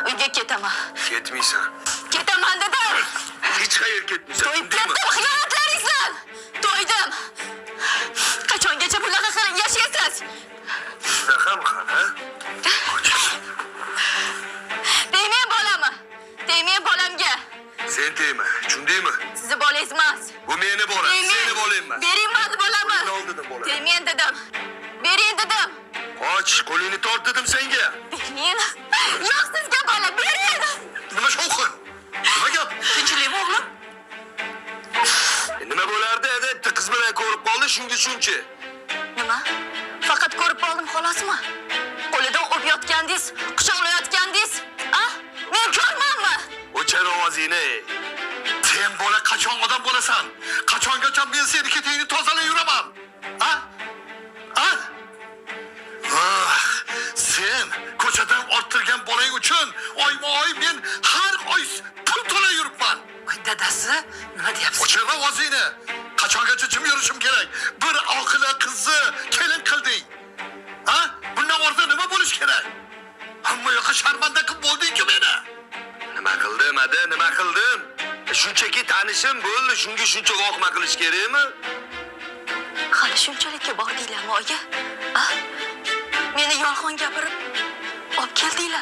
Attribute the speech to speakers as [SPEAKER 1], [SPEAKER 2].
[SPEAKER 1] Uyga ketaman.
[SPEAKER 2] Ketmaysan.
[SPEAKER 1] Ketaman dedim.
[SPEAKER 2] Hech qayerga ketmaysan.
[SPEAKER 1] To'yib ketdim, xiyonatlaringizdan. To'ydim. Qachongacha bunaqa qilib yashaysiz?
[SPEAKER 2] Shunaqami hali?
[SPEAKER 1] Tegmang bolamni. Tegmang bolamga.
[SPEAKER 2] Sen tegma, tushundingmi?
[SPEAKER 1] Sizni bolangiz emas.
[SPEAKER 2] Bu meni bolam, seni bolayman.
[SPEAKER 1] Bering mani bolamni.
[SPEAKER 2] Qo'lingni ol dedim bolam.
[SPEAKER 1] Tegmang dedim. Bering dedim.
[SPEAKER 2] Qoch, qo'lingni tort dedim senga.
[SPEAKER 1] Bering. Yo'q sizga bola, bering.
[SPEAKER 2] Nima shovqin? Nima gap?
[SPEAKER 1] Tinchlikmi o'g'lim?
[SPEAKER 2] Nima bo'lardi? Bitta qiz bilan ko'rib qoldi, shunga shuncha.
[SPEAKER 1] Nima? Faqat ko'rib qoldim xolosmi? Qo'lidan o'p yotgandingiz, quchoqlayotgandingiz, a? Men ko'rmanmi?
[SPEAKER 2] O'char ovozingni. Sen bola qachon odam bo'lasan? Qachongacha men seni ketingni tozalay yuraman? Ha? Ha? Sen ko'chadan orttirgan bolang uchun oyma-oy men har oy pul to'lay yuribman.
[SPEAKER 1] Voy dadasi, nima deyapsiz?
[SPEAKER 2] O'chir ovozingni. Qachongacha jim yurishim kerak? Bir oqila qizni kelin qilding. Ha? Bundan ortiq nima bo'lish kerak? Hamma yoqqa sharmanda qilib bo'lding-ku meni. Nima qildim, ada? Nima qildim? Shunchaki tanishim bo'ldi, shunga shuncha voqma qilish kerakmi?
[SPEAKER 1] Hali shunchalikka bordinglarmi oyi? A? Meni yolg'on gapirib olib keldinglar.